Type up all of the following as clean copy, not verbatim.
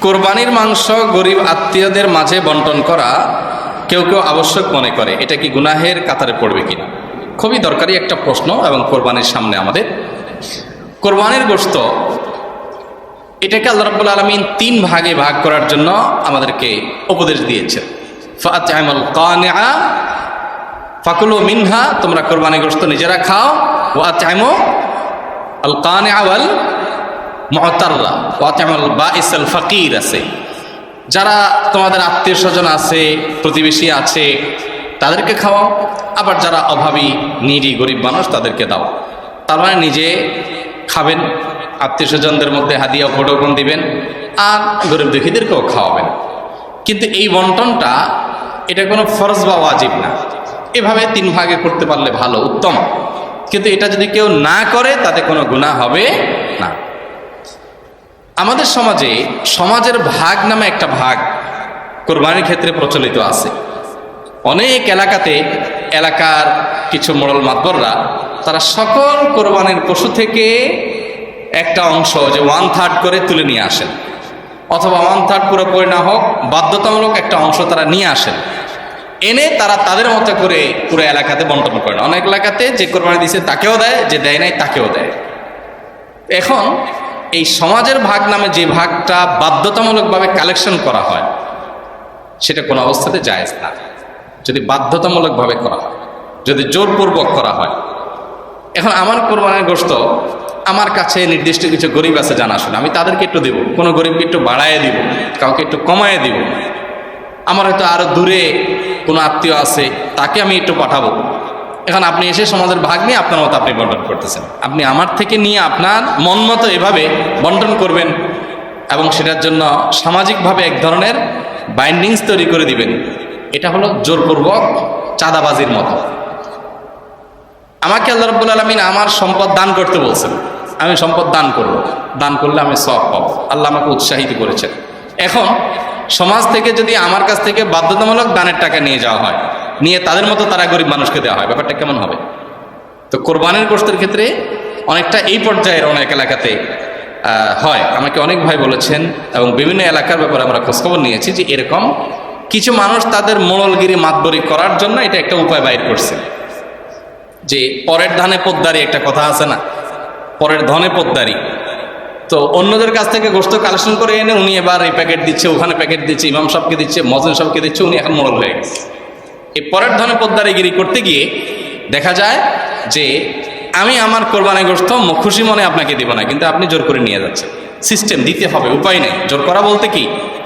কোরবানির মাংস গরিব আত্মীয়দের মাঝে বন্টন করা কেউ কেউ আবশ্যক মনে করে, এটা কি গুনাহের কাতারে পড়বে কিনা? খুবই দরকারি একটা প্রশ্ন। এবং কোরবানির সামনে আমাদের কোরবানির গোশত, এটাকে আল্লাহ রাব্বুল আলামিন 3 ভাগে ভাগ করার জন্য আমাদেরকে উপদেশ দিয়েছেন। ফাআত'আমুল কানিআ ফাকুলু মিনহা, তোমরা কোরবানির গোশত নিজেরা খাও। ওয়াত'আমু আল কানিআ ওয়াল মু'তাররা ওয়াত'আমুল বাঈসাল ফাকির আছে, যারা তোমাদের আত্মীয় স্বজন আছে, প্রতিবেশী আছে, তাদেরকে খাওয়াও। আবার যারা অভাবী, নিডি, গরিব মানুষ, তাদেরকে দাও। তার মানে নিজে খাবেন, আত্মীয় স্বজনদের মধ্যে হাদিয়া উপঢৌকন দিবেন, আর গরিব দুঃখীদেরকেও খাওয়াবেন। কিন্তু এই বন্টনটা এটা কোনো ফরজ বা ওয়াজিব না। এভাবে 3 ভাগে করতে পারলে ভালো, উত্তম। কিন্তু এটা যদি কেউ না করে তাতে কোনো গুনাহ হবে না। আমাদের সমাজে সমাজের ভাগ নামে একটা ভাগ কোরবানির ক্ষেত্রে প্রচলিত আছে। অনেক এলাকাতে এলাকার কিছু মোড়ল মাতবররা তারা সকল কোরবানির পশু থেকে একটা অংশ, যে 1/3 করে তুলে নিয়ে আসেন, অথবা 1/3 পুরোপুরি না হোক বাধ্যতামূলক একটা অংশ তারা নিয়ে আসেন। এনে তারা তাদের মতো করে পুরো এলাকাতে বন্টন করেন। অনেক এলাকাতে যে কোরবানি দিয়েছে তাকেও দেয়, যে দেয় নাই তাকেও দেয়। এখন এই সমাজের ভাগ নামে যে ভাগটা বাধ্যতামূলকভাবে কালেকশন করা হয়, সেটা কোনো অবস্থাতে জায়েজ না। যদি বাধ্যতামূলকভাবে করা হয়, যদি জোরপূর্বক করা হয়। এখন আমার কোরবানির গোশত আমার কাছে নির্দিষ্ট কিছু গরিব আছে জানাশোনা, আমি তাদেরকে একটু দেবো, কোনো গরিবকে একটু বাড়াইয়ে দিব, কাউকে একটু কমাইয়ে দিব। আমার হয়তো আরও দূরে কোনো আত্মীয় আছে, তাকে আমি একটু পাঠাবো। এখন আপনি এসে সমাজের ভাগ নিয়ে আপনার মতো আপনি বন্টন করতেছেন। আপনি আমার থেকে নিয়ে আপনার মন মতো এভাবে বন্টন করবেন এবং সেটার জন্য সামাজিকভাবে এক ধরনের বাইন্ডিংস তৈরি করে দিবেন। এটা হলো জোরপূর্বক চাঁদাবাজির মতো। আমাকে আল্লাহ রাব্বুল আলামিন আমার সম্পদ দান করতে বলছেন, আমি সম্পদ দান করব, দান করলে আমি সওয়াব পাবো। আল্লাহ আমাকে উৎসাহিত করেছেন। এখন সমাজ থেকে যদি আমার কাছ থেকে বাধ্যতামূলক দানের টাকা নিয়ে যাওয়া হয়, নিয়ে তাদের মতো তারা গরিব মানুষকে দেওয়া হয়, ব্যাপারটা কেমন হবে? তো কোরবানির গোশতের ক্ষেত্রে অনেকটা এই পর্যায়ের অনেক এলাকাতে হয়। আমাকে অনেক ভাই বলেছেন এবং বিভিন্ন এলাকার ব্যাপারে আমরা খোঁজখবর নিয়েছি যে এরকম কিছু মানুষ তাদের মোড়লগিরি মাতবরি করার জন্য এটা একটা উপায় বাইর করছে। যে পরের ধানে পোদ্দারি একটা কথা আছে না, পরের ধনে পোদ্দারি। তো অন্যদের কাছ থেকে গোশত কালেকশন করে এনে উনি এবার এই প্যাকেট দিচ্ছে, ওখানে প্যাকেট দিচ্ছে, ইমাম সাহেবকে দিচ্ছে, মজলিস সাহেবকে দিচ্ছে, উনি এখন মোড়ল হয়ে গেছে। এই পরের ধনে পোদ্দারিগিরি করতে গিয়ে দেখা যায় যে আমি আমার কোরবানি গোশত খুশি মনে আপনাকে দিব না, কিন্তু আপনি জোর করে নিয়ে যাচ্ছেন। সিস্টেম দিতে হবে, উপায় নেই। জোর করা বলতে কি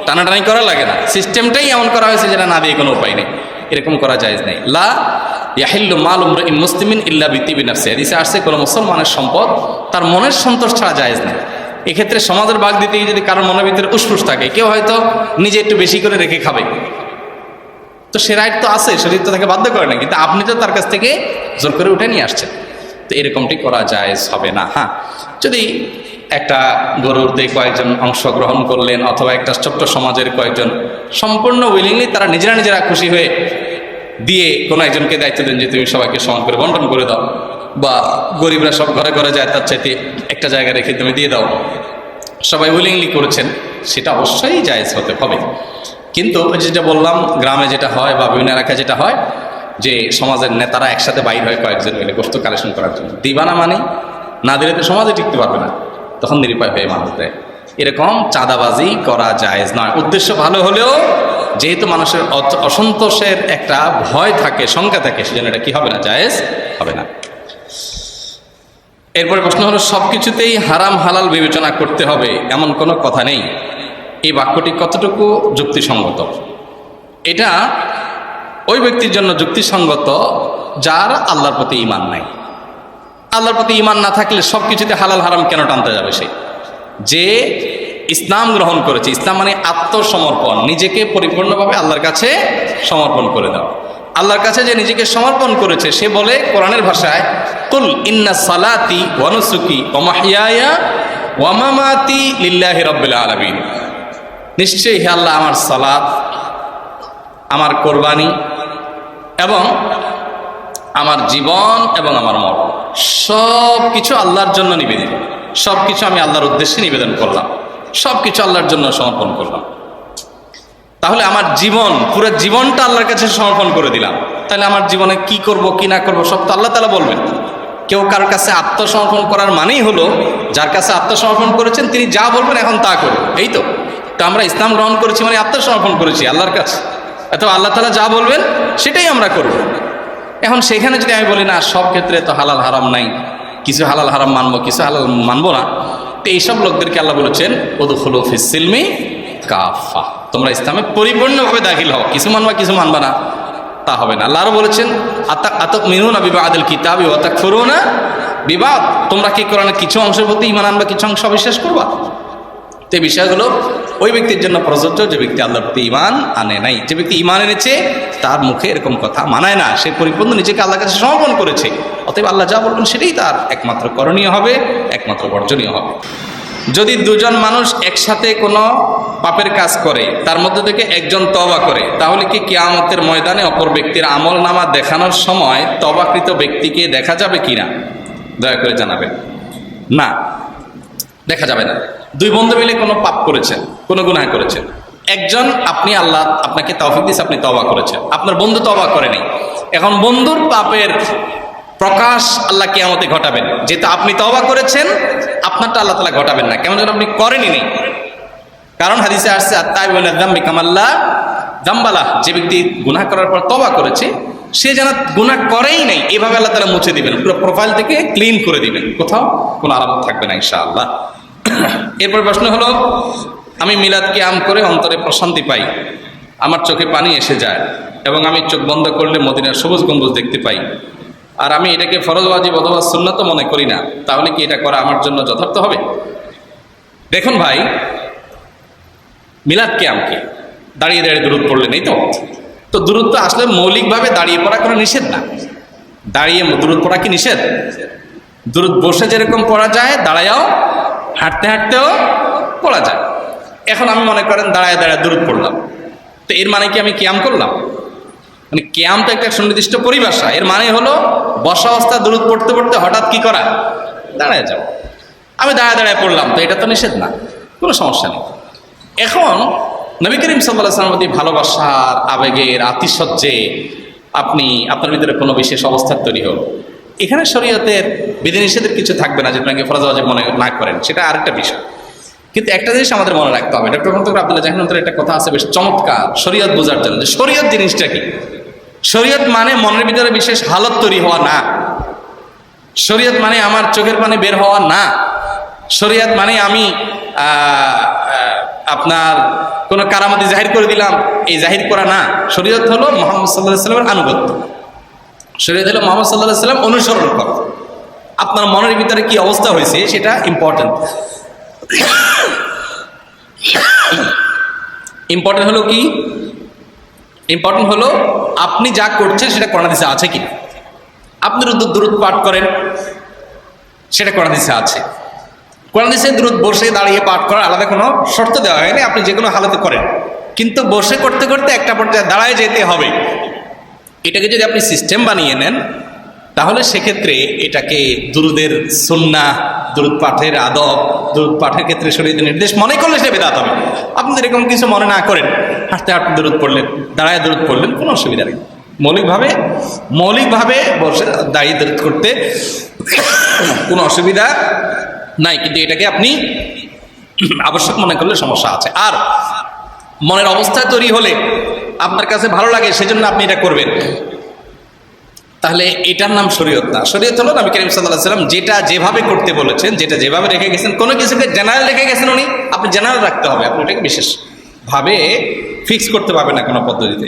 টানাটানি করা লাগে না, সিস্টেমটাই এমন করা হয়েছে যেটা না দিয়ে কোনো উপায় নেই। এরকম করা জায়েজ নেই। লা ইয়াহিল্লু মালু ইমরিইন মুসলিমিন ইল্লা বিতিবি নাফসি, হাদিসে আসছে কোনো মুসলমানের সম্পদ তার মনের সন্তোষ ছাড়া জায়েজ নেই। এক্ষেত্রে সমাজের ভাগ দিতে গিয়ে যদি কারোর মনের ভিতরে উসফুস থাকে, কেউ হয়তো নিজে একটু বেশি করে রেখে খাবে, তো সে রাইট তো আছে, শরীর তো তাকে বাধ্য করে না, কিন্তু আপনি তো তার কাছ থেকে জোর করে উঠে নিয়ে আসছেন। তো এরকমটি করা জায়েজ হবে না। হ্যাঁ, যদি একটা গরুরতে কয়েকজন অংশগ্রহণ করলেন, অথবা একটা ছোট্ট সমাজের কয়েকজন সম্পূর্ণ উইলিংলি তারা নিজেরা খুশি হয়ে দিয়ে কোনো একজনকে দায়িত্ব দেন যে তুমি সবাইকে সমান করে বন্টন করে দাও, বা গরিবরা সব ঘরে ঘরে যায়, তার চাইতে একটা জায়গা রেখে তুমি দিয়ে দাও, সবাই উইলিংলি করেছেন, সেটা অবশ্যই জায়েজ হতে হবে। কিন্তু যেটা বললাম, গ্রামে যেটা হয় বা বিভিন্ন এলাকায় যেটা হয় যে সমাজের নেতারা একসাথে বাইর হয় কয়েকজন মিলে গোশত কালেকশন করার জন্য, দিবা না মানে না দিলে তো সমাজে টিকতে পারবে না, তখন নিরুপায় হয়ে মানুষ দেয়। এরকম চাঁদাবাজি করা জায়েজ নয়। উদ্দেশ্য ভালো হলেও যেহেতু মানুষের অসন্তোষের একটা ভয় থাকে, শঙ্কা থাকে, সেজন্য এটা কি হবে না, জায়েজ হবে না। এরপরে প্রশ্ন হলো, সব কিছুতেই হারাম হালাল বিবেচনা করতে হবে এমন কোনো কথা নেই, এই বাক্যটি কতটুকু যুক্তিসঙ্গত? এটা ওই ব্যক্তির জন্য যুক্তিসঙ্গত যার আল্লাহর প্রতি ঈমান নাই। আল্লাহর প্রতি ঈমান না থাকলে সব কিছুতে হালাল হারাম কেন টানতে যাবে? সে যে ইসলাম গ্রহণ করেছে, ইসলাম মানে আত্মসমর্পণ, নিজেকে পরিপূর্ণভাবে আল্লাহর কাছে সমর্পণ করে দাও। আল্লাহর কাছে যে নিজেকে সমর্পণ করেছে, সে বলে কোরআনের ভাষায়, কুল ইন্না সালাতি ওয়া নুসুকি ওয়া মাহইয়ায়া ওয়া মামাতি লিল্লাহি রাব্বিল আলামিন, নিশ্চয়ই হে আল্লাহ, আমার সালাত, আমার কোরবানি এবং আমার জীবন এবং আমার মরণ সব কিছু আল্লাহর জন্য নিবেদিত, সব কিছু আমি আল্লাহর উদ্দেশ্যে নিবেদন করলাম। সব কিছু আল্লাহর জন্য সমর্পণ করলাম, তাহলে আমার জীবন, পুরো জীবনটা আল্লাহর কাছে সমর্পণ করে দিলাম, তাহলে আমার জীবনে কি করব কি না করব সব তো আল্লাহ তাআলা বলবেন। কেউ কারোর কাছে আত্মসমর্পণ করার মানেই হলো যার কাছে আত্মসমর্পণ করেছেন তিনি যা বলবেন এখন তা করবেন, এই তো। তো আমরা ইসলাম গ্রহণ করেছি মানে আত্মসমর্পণ করেছি আল্লাহর কাছে, অথবা আল্লাহ তাআলা যা বলবেন সেটাই আমরা করব। এখন সেখানে যদি আমি বলি না সব ক্ষেত্রে তো হালাল হারাম নাই, কিছু হালাল হারাম মানবো কিছু হালাল মানবো না, তো এইসব লোকদেরকে আল্লাহ বলেছেন উদখুলু ফিস সিলমি কাফা, তোমরা ইসলামে পরিপূর্ণভাবে দাখিল হও, কিছু মানবা কিছু মানবা না তা হবে না। আল্লাহ আরো বলেছেন আতামিনুনা বিবাদিল কিতাবি ওয়া তাকফুরুনা বিবাদ, তোমরা কি কোরআনের কিছু অংশের প্রতি ঈমান আনবা কিছু অংশ অবিশ্বাস করবা। তো এই বিষয়গুলো ওই ব্যক্তির জন্য প্রযোজ্য যে ব্যক্তি আল্লাহর প্রতি ঈমান আনে নাই। যে ব্যক্তি ঈমান এনেছে তার মুখে এরকম কথা মানায় না, সে পরিপূর্ণ নিজেকে আল্লাহর কাছে সমর্পণ করেছে, অতএব আল্লাহ যা বলবেন সেটাই তার একমাত্র করণীয় হবে, একমাত্র বর্জনীয় হবে। যদি দুজন মানুষ একসাথে কোনো পাপের কাজ করে, তার মধ্যে থেকে একজন তওবা করে, তাহলে কি কিয়ামতের ময়দানে অপর ব্যক্তির আমলনামা দেখানোর সময় তওবাকৃত ব্যক্তিকে দেখা যাবে কিনা? দয়া করে জানাবেন। না, দেখা যাবে না। দুই বন্ধু মিলে কোনো পাপ করেছেন, কোনো গুনাহ করেছেন, একজন আপনি আল্লাহ আপনাকে তৌফিক দিয়েছে, আপনি তওবা করেছেন, আপনার বন্ধু তওবা করেনি, এখন বন্ধুর পাপের প্রকাশ আল্লাহ কিয়ামতে ঘটাবেন, যেটা আপনি তওবা করেছেন আপনারটা আল্লাহ তাআলা ঘটাবেন না, কেমন যেন আপনি করেনই নেই। কারণ হাদিসে আসছে আত-তাইবুন মিনায-যামবি কামাল্লা যামবালাহ, যে ব্যক্তি গুনাহ করার পর তওবা করেছে সে যেন গুনাহ করেই নাই, এভাবে আল্লাহ তাআলা মুছে দিবেন, পুরো প্রোফাইল থেকে ক্লিন করে দিবেন, কোথাও কোনো আলামত থাকবে না ইনশাআল্লাহ। এরপর প্রশ্ন হলো, আমি মিলাদ কিয়াম করে অন্তরে প্রশান্তি পাই, আমার চোখে পানি এসে যায় এবং আমি চোখ বন্ধ করলে মদিনার সবুজ গম্বুজ দেখতে পাই, আর আমি এটাকে ফরজ ওয়াজিব অথবা সুন্নাত মনে করি না, তাহলে কি এটা করা আমার জন্য যথার্থ হবে? দেখুন ভাই, মিলাদ কিয়াম কি দাঁড়িয়ে দাঁড়িয়ে দুরূদ পড়লে নেই তো? তো দুরূদ তো আসলে মৌলিকভাবে দাঁড়িয়ে পড়া কোনো নিষেধ না। দাঁড়িয়ে দুরূদ পড়া কি নিষেধ? দুরূদ বসে যেরকম পড়া যায় দাঁড়ায়ও, হাঁটতে হাঁটতেও পড়া যায়। এখন আমি মনে করেন দাঁড়ায় দাঁড়ায় দুরূদ পড়লাম, তো এর মানে কি আমি কিয়াম করলাম? মানে কিয়াম তো একটা সুনির্দিষ্ট পরিভাষা, এর মানে হলো বসা অবস্থা দুরূদ পড়তে পড়তে হঠাৎ কি করা? দাঁড়ায় যাও। আমি দাঁড়ায় দাঁড়ায় পড়লাম, তো এটা তো নিষেধ না, কোনো সমস্যা নেই। এখন নবী করিম সাল্লাল্লাহু আলাইহি ওয়াসাল্লামের প্রতি ভালোবাসার আবেগের আতিশয্যে আপনার ভিতরে কোনো বিশেষ অবস্থার তৈরি হল, এখানে শরীয়তের বিধিনিষেধের কিছু থাকবে না যে আপনাকে ফরজ ওয়াজিব মনে না করেন, সেটা আরেকটা বিষয়। কিন্তু একটা জিনিস আমাদের মনে রাখতে হবে, ডক্টর মুনতাকির আব্দুল্লাহ জাহিনুর একটা কথা আছে বেশ চমৎকার শরীয়ত বোঝার জন্য, যে শরীয়ত জিনিসটা কি। শরীয়ত মানে মনের ভিতরে বিশেষ হালত তৈরি হওয়া না, শরীয়ত মানে আমার চোখের পানি বের হওয়া না, শরীয়ত মানে আমি আপনার কোনো কারামতি জাহির করে দিলাম এই জাহির করা না। শরীয়ত হলো মুহাম্মদ সাল্লাল্লাহু আলাইহি ওয়াসাল্লামের আনুগত্য, শরীয়ত হলো মুহাম্মদ সাল্লাল্লাহু আলাইহি ওয়াসাল্লাম অনুসরণ করা। আপনার মনের ভিতরে কি অবস্থা হয়েছে সেটা ইম্পর্টেন্ট। ইম্পর্টেন্ট হলো কি? ইম্পর্টেন্ট হলো আপনি যা করছেন সেটা কোরআন হাদিসে আছে কিনা। আপনি দুরূদ পাঠ করেন, সেটা কোরআন হাদিসে আছে। কোরআন হাদিসে দুরূদ বসে দাঁড়িয়ে পাঠ করার আলাদা কোনো শর্ত দেওয়া হয়নি, আপনি যে কোনো হালতে করেন, কিন্তু বসে করতে করতে একটা পর্যায়ে দাঁড়ায় যেতে হবে। এটাকে যদি আপনি সিস্টেম বানিয়ে নেন তাহলে সেক্ষেত্রে এটাকে দুরূদের সুন্নাহ, দুরূদ পাঠের আদব, দুরূদ পাঠের ক্ষেত্রে শরীয়তের নির্দেশ মনে করলে সেটা বিদআত হবে। আপনি এরকম কিছু মনে না করেন, হাঁটতে হাঁটতে দুরূদ পড়লেন, দাঁড়ায় দুরূদ পড়লেন, কোনো অসুবিধা নেই। মৌলিকভাবে বসে দাঁড়িয়ে দুরূদ করতে কোনো অসুবিধা নাই, কিন্তু এটাকে আপনি আবশ্যক মনে করলে সমস্যা আছে। আর মনের অবস্থা তৈরি হলে আপনার কাছে ভালো লাগে সেজন্য আপনি এটা করবেন, তাহলে এটার নাম শরীয়ত না। শরীয়ত হলো নবী করিম সাল্লাল্লাহু আলাইহি ওয়াসাল্লাম যেটা যেভাবে করতে বলেছেন, যেটা যেভাবে রেখে গেছেন, কোনো কিছুকে জেনারেল রেখে গেছেন উনি, আপনি জেনারেল রাখতে হবে, আপনি এটাকে বিশেষভাবে ফিক্স করতে পারবেন না কোনো পদ্ধতিতে।